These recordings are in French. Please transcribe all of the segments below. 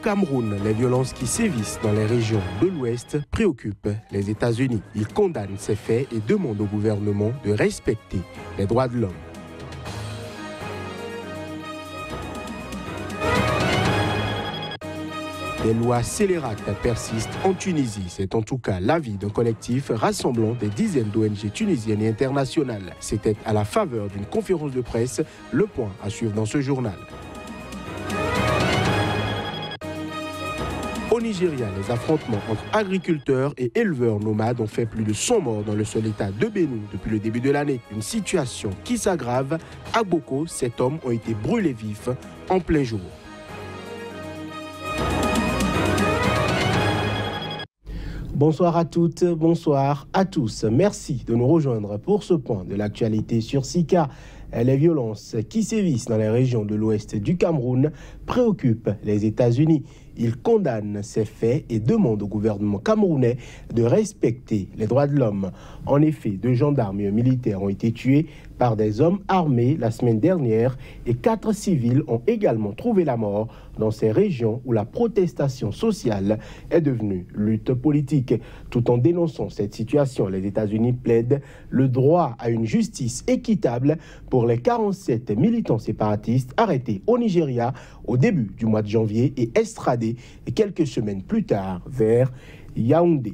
Cameroun, les violences qui sévissent dans les régions de l'Ouest préoccupent les États-Unis. Ils condamnent ces faits et demandent au gouvernement de respecter les droits de l'homme. Des lois scélérates persistent en Tunisie. C'est en tout cas l'avis d'un collectif rassemblant des dizaines d'ONG tunisiennes et internationales. C'était à la faveur d'une conférence de presse. Le point à suivre dans ce journal. Au Nigeria, les affrontements entre agriculteurs et éleveurs nomades ont fait plus de 100 morts dans le seul état de Benue depuis le début de l'année. Une situation qui s'aggrave. À Boko, 7 hommes ont été brûlés vifs en plein jour. Bonsoir à toutes, bonsoir à tous. Merci de nous rejoindre pour ce point de l'actualité sur Sika. Les violences qui sévissent dans les régions de l'ouest du Cameroun préoccupent les États-Unis. Ils condamnent ces faits et demandent au gouvernement camerounais de respecter les droits de l'homme. En effet, 2 gendarmes et un militaire ont été tués par des hommes armés la semaine dernière et 4 civils ont également trouvé la mort dans ces régions où la protestation sociale est devenue lutte politique. Tout en dénonçant cette situation, les États-Unis plaident le droit à une justice équitable pour les 47 militants séparatistes arrêtés au Nigeria au début du mois de janvier et extradés quelques semaines plus tard vers Yaoundé.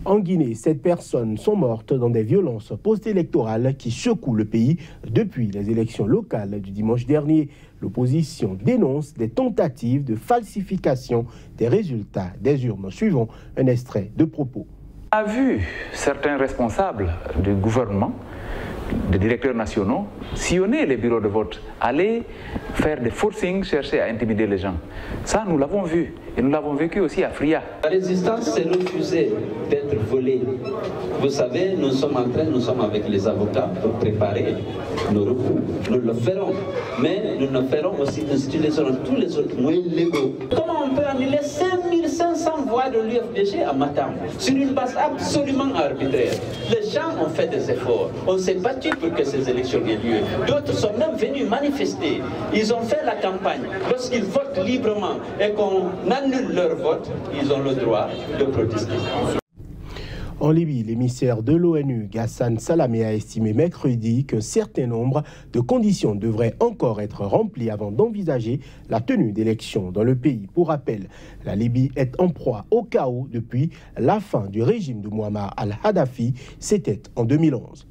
En Guinée, 7 personnes sont mortes dans des violences post-électorales qui secouent le pays depuis les élections locales du dimanche dernier. L'opposition dénonce des tentatives de falsification des résultats des urnes. Suivons un extrait de propos. On a vu certains responsables du gouvernement, des directeurs nationaux, sillonner les bureaux de vote, aller faire des forcings, chercher à intimider les gens. Ça, nous l'avons vu. Et nous l'avons vécu aussi à Fria. La résistance, c'est refuser d'être volée. Vous savez, nous sommes avec les avocats pour préparer nos recours. Nous le ferons, mais nous le ferons aussi, nous utiliserons tous les autres moyens légaux. Comment on peut annuler 5500 voix de l'UFDG à Matam sur une base absolument arbitraire? Les gens ont fait des efforts. On s'est battu pour que ces élections aient lieu. D'autres sont même venus manifester. Ils ont fait la campagne. Lorsqu'ils votent librement et qu'on annule leur vote, ils ont le droit de protester. En Libye, l'émissaire de l'ONU, Ghassan Salamé, a estimé mercredi qu'un certain nombre de conditions devraient encore être remplies avant d'envisager la tenue d'élections dans le pays. Pour rappel, la Libye est en proie au chaos depuis la fin du régime de Mouammar al-Kadhafi. C'était en 2011.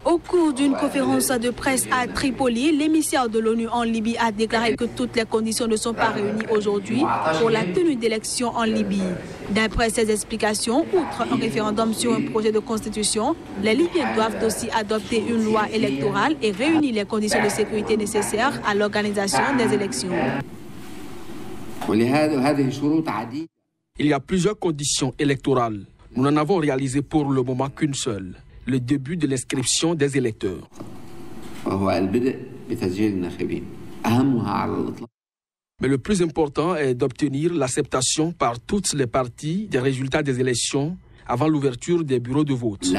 Au cours d'une conférence de presse à Tripoli, l'émissaire de l'ONU en Libye a déclaré que toutes les conditions ne sont pas réunies aujourd'hui pour la tenue d'élections en Libye. D'après ses explications, outre un référendum sur un projet de constitution, les Libyens doivent aussi adopter une loi électorale et réunir les conditions de sécurité nécessaires à l'organisation des élections. Il y a plusieurs conditions électorales. Nous n'en avons réalisé pour le moment qu'une seule. Le début de l'inscription des électeurs. Mais le plus important est d'obtenir l'acceptation par toutes les parties des résultats des élections avant l'ouverture des bureaux de vote.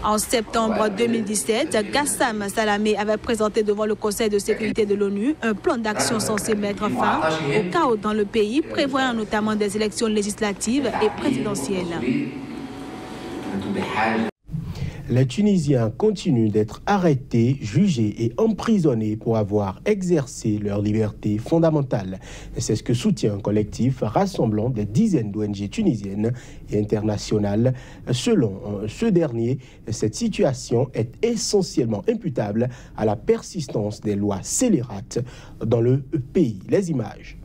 En septembre 2017, Ghassan Salamé avait présenté devant le Conseil de sécurité de l'ONU un plan d'action censé mettre fin au chaos dans le pays, prévoyant notamment des élections législatives et présidentielles. Les Tunisiens continuent d'être arrêtés, jugés et emprisonnés pour avoir exercé leur liberté fondamentale. C'est ce que soutient un collectif rassemblant des dizaines d'ONG tunisiennes et internationales. Selon ce dernier, cette situation est essentiellement imputable à la persistance des lois scélérates dans le pays. Les images.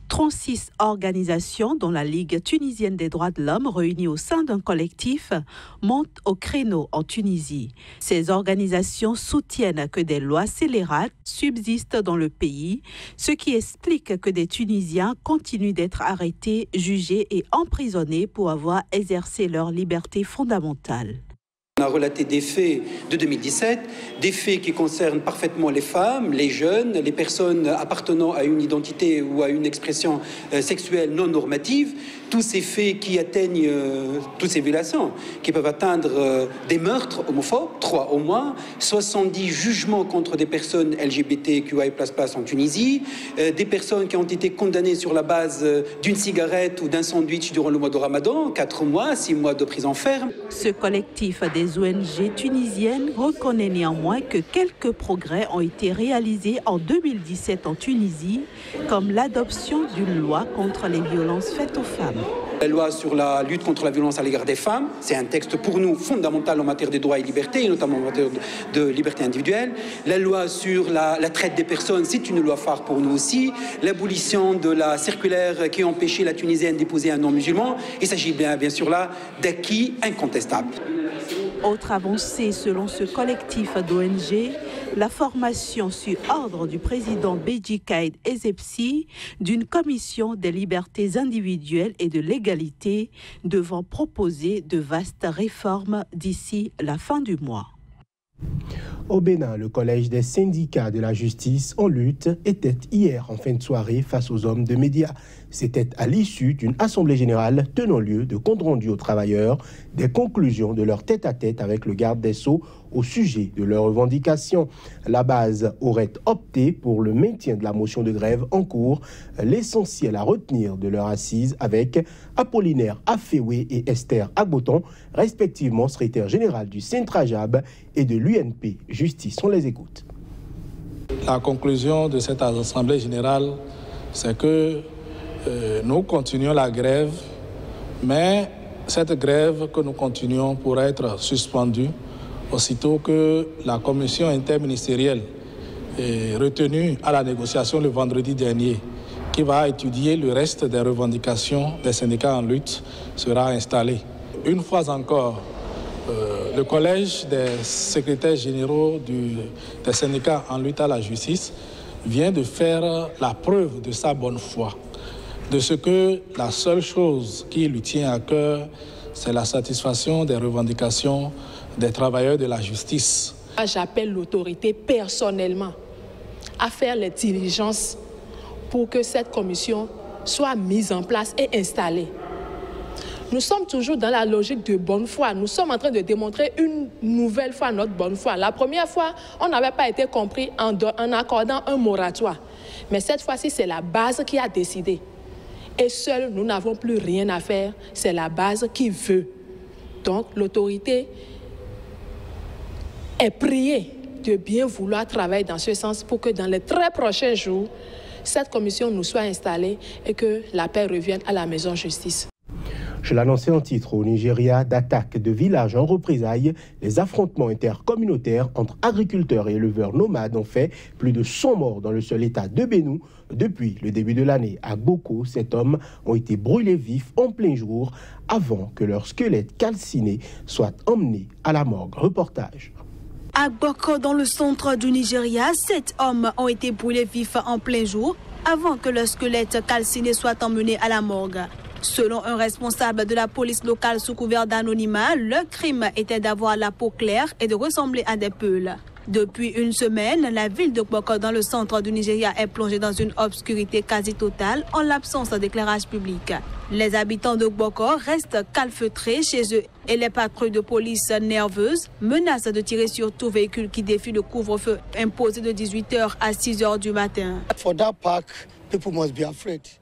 36 organisations, dont la Ligue tunisienne des droits de l'homme, réunies au sein d'un collectif, montent au créneau en Tunisie. Ces organisations soutiennent que des lois scélérates subsistent dans le pays, ce qui explique que des Tunisiens continuent d'être arrêtés, jugés et emprisonnés pour avoir exercé leur liberté fondamentale. On a relaté des faits de 2017, des faits qui concernent parfaitement les femmes, les jeunes, les personnes appartenant à une identité ou à une expression sexuelle non normative, tous ces faits qui atteignent, toutes ces violations, qui peuvent atteindre des meurtres homophobes, 3 au moins, 70 jugements contre des personnes LGBTQI++ en Tunisie, des personnes qui ont été condamnées sur la base d'une cigarette ou d'un sandwich durant le mois de Ramadan, 4 mois, 6 mois de prison ferme. Ce collectif des ONG tunisiennes reconnaît néanmoins que quelques progrès ont été réalisés en 2017 en Tunisie, comme l'adoption d'une loi contre les violences faites aux femmes. La loi sur la lutte contre la violence à l'égard des femmes, c'est un texte pour nous fondamental en matière de droits et libertés, et notamment en matière de liberté individuelle. La loi sur la traite des personnes, c'est une loi phare pour nous aussi. L'abolition de la circulaire qui empêchait la Tunisienne d'épouser un non-musulman. Il s'agit bien sûr là d'acquis incontestables. Autre avancée selon ce collectif d'ONG, la formation sur ordre du président Beji Caid Essebsi d'une commission des libertés individuelles et de l'égalité devant proposer de vastes réformes d'ici la fin du mois. Au Bénin, le collège des syndicats de la justice en lutte était hier en fin de soirée face aux hommes de médias. C'était à l'issue d'une assemblée générale tenant lieu de compte rendu aux travailleurs des conclusions de leur tête-à-tête avec le garde des Sceaux au sujet de leurs revendications. La base aurait opté pour le maintien de la motion de grève en cours, l'essentiel à retenir de leur assise avec Apollinaire Afewe et Esther Agboton, respectivement secrétaire général du Centrajab et de l'UNP Justice. On les écoute. La conclusion de cette assemblée générale, c'est que nous continuons la grève, mais cette grève que nous continuons pourrait être suspendue aussitôt que la commission interministérielle retenue à la négociation le vendredi dernier, qui va étudier le reste des revendications des syndicats en lutte, sera installée. Une fois encore, le collège des secrétaires généraux des syndicats en lutte à la justice vient de faire la preuve de sa bonne foi, de ce que la seule chose qui lui tient à cœur, c'est la satisfaction des revendications des travailleurs de la justice. J'appelle l'autorité personnellement à faire les diligences pour que cette commission soit mise en place et installée. Nous sommes toujours dans la logique de bonne foi. Nous sommes en train de démontrer une nouvelle fois notre bonne foi. La première fois, on n'avait pas été compris en accordant un moratoire. Mais cette fois-ci, c'est la base qui a décidé. Et seul, nous n'avons plus rien à faire. C'est la base qui veut. Donc, l'autorité est priée de bien vouloir travailler dans ce sens pour que dans les très prochains jours, cette commission nous soit installée et que la paix revienne à la maison justice. Je l'annonçais en titre, au Nigeria, d'attaques de villages en représailles, les affrontements intercommunautaires entre agriculteurs et éleveurs nomades ont fait plus de 100 morts dans le seul état de Benue. Depuis le début de l'année, à Boko, 7 hommes ont été brûlés vifs en plein jour avant que leurs squelettes calcinés soient emmenés à la morgue. Reportage. À Boko, dans le centre du Nigeria, 7 hommes ont été brûlés vifs en plein jour avant que leurs squelettes calcinés soient emmenés à la morgue. Selon un responsable de la police locale sous couvert d'anonymat, le crime était d'avoir la peau claire et de ressembler à des peuls. Depuis une semaine, la ville de Boko dans le centre du Nigeria est plongée dans une obscurité quasi totale en l'absence d'éclairage public. Les habitants de Boko restent calfeutrés chez eux et les patrouilles de police nerveuses menacent de tirer sur tout véhicule qui défie le couvre-feu imposé de 18h à 6h du matin.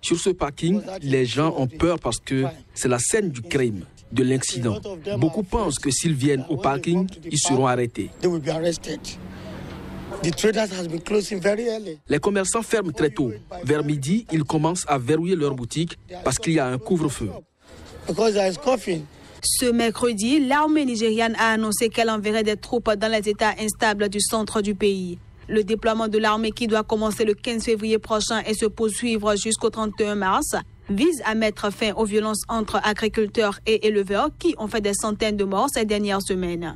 Sur ce parking, les gens ont peur parce que c'est la scène du crime, de l'incident. Beaucoup pensent que s'ils viennent au parking, ils seront arrêtés. Les commerçants ferment très tôt. Vers midi, ils commencent à verrouiller leurs boutiques parce qu'il y a un couvre-feu. Ce mercredi, l'armée nigériane a annoncé qu'elle enverrait des troupes dans les états instables du centre du pays. Le déploiement de l'armée qui doit commencer le 15 février prochain et se poursuivre jusqu'au 31 mars vise à mettre fin aux violences entre agriculteurs et éleveurs qui ont fait des centaines de morts ces dernières semaines.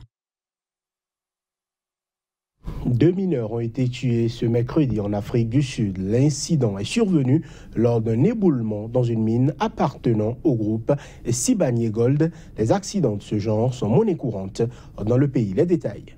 2 mineurs ont été tués ce mercredi en Afrique du Sud. L'incident est survenu lors d'un éboulement dans une mine appartenant au groupe Sibanye Gold. Les accidents de ce genre sont monnaie courante dans le pays. Les détails.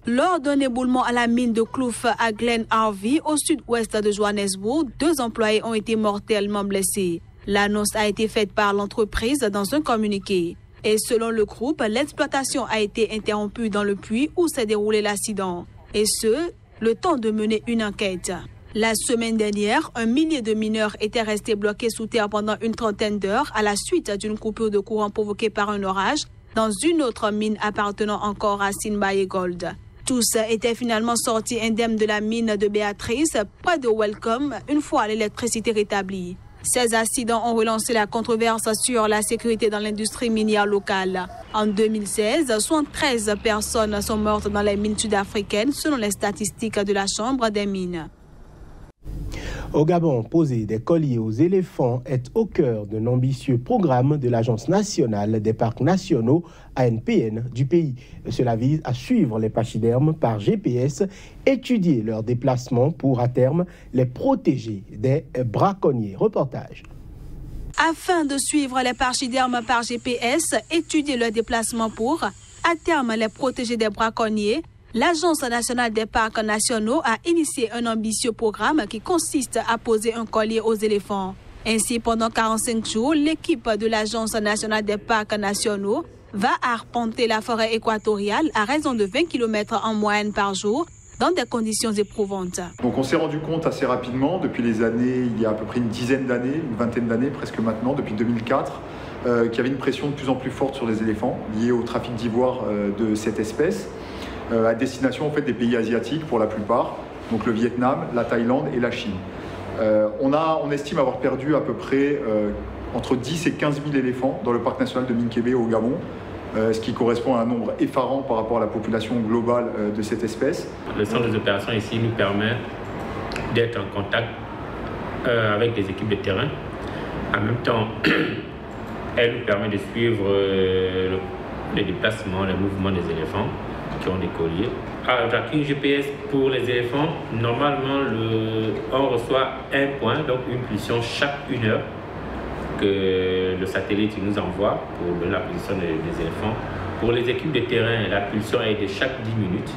Lors d'un éboulement à la mine de Kloof à Glen Harvey, au sud-ouest de Johannesburg, 2 employés ont été mortellement blessés. L'annonce a été faite par l'entreprise dans un communiqué. Et selon le groupe, l'exploitation a été interrompue dans le puits où s'est déroulé l'accident. Et ce, le temps de mener une enquête. La semaine dernière, un millier de mineurs étaient restés bloqués sous terre pendant une trentaine d'heures à la suite d'une coupure de courant provoquée par un orage dans une autre mine appartenant encore à Sinbaye Gold. Tous étaient finalement sortis indemnes de la mine de Béatrice, près de Welcome, une fois l'électricité rétablie. Ces accidents ont relancé la controverse sur la sécurité dans l'industrie minière locale. En 2016, 73 personnes sont mortes dans les mines sud-africaines selon les statistiques de la Chambre des mines. Au Gabon, poser des colliers aux éléphants est au cœur d'un ambitieux programme de l'Agence nationale des parcs nationaux, ANPN, du pays. Cela vise à suivre les pachydermes par GPS, étudier leurs déplacements pour, à terme, les protéger des braconniers. Reportage. Afin de suivre les pachydermes par GPS, étudier leurs déplacements pour, à terme, les protéger des braconniers, l'Agence nationale des parcs nationaux a initié un ambitieux programme qui consiste à poser un collier aux éléphants. Ainsi, pendant 45 jours, l'équipe de l'Agence nationale des parcs nationaux va arpenter la forêt équatoriale à raison de 20 km en moyenne par jour, dans des conditions éprouvantes. Donc on s'est rendu compte assez rapidement, depuis les années, il y a à peu près une dizaine d'années, une vingtaine d'années presque maintenant, depuis 2004, qu'il y avait une pression de plus en plus forte sur les éléphants, liée au trafic d'ivoire de cette espèce, à destination en fait, des pays asiatiques pour la plupart, donc le Vietnam, la Thaïlande et la Chine. On estime avoir perdu à peu près entre 10 et 15 000 éléphants dans le parc national de Minkébé au Gabon, ce qui correspond à un nombre effarant par rapport à la population globale de cette espèce. Le centre des opérations ici nous permet d'être en contact avec des équipes de terrain. En même temps, elle nous permet de suivre les déplacements, les mouvements des éléphants qui ont des colliers. Avec une GPS pour les éléphants, normalement, on reçoit un point, donc une pulsion chaque 1 heure que le satellite nous envoie pour donner la position des éléphants. Pour les équipes de terrain, la pulsion est de chaque 10 minutes.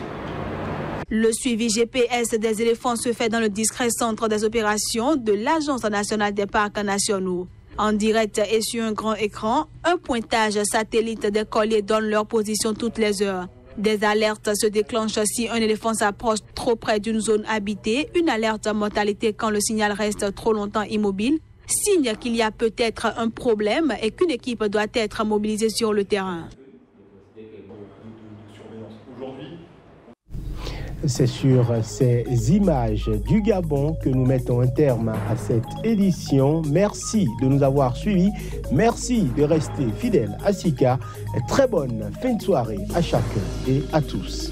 Le suivi GPS des éléphants se fait dans le discret centre des opérations de l'Agence nationale des parcs nationaux. En direct et sur un grand écran, un pointage satellite des colliers donne leur position toutes les heures. Des alertes se déclenchent si un éléphant s'approche trop près d'une zone habitée, une alerte mortalité quand le signal reste trop longtemps immobile, signe qu'il y a peut-être un problème et qu'une équipe doit être mobilisée sur le terrain. C'est sur ces images du Gabon que nous mettons un terme à cette édition. Merci de nous avoir suivis. Merci de rester fidèles à Sika. Très bonne fin de soirée à chacun et à tous.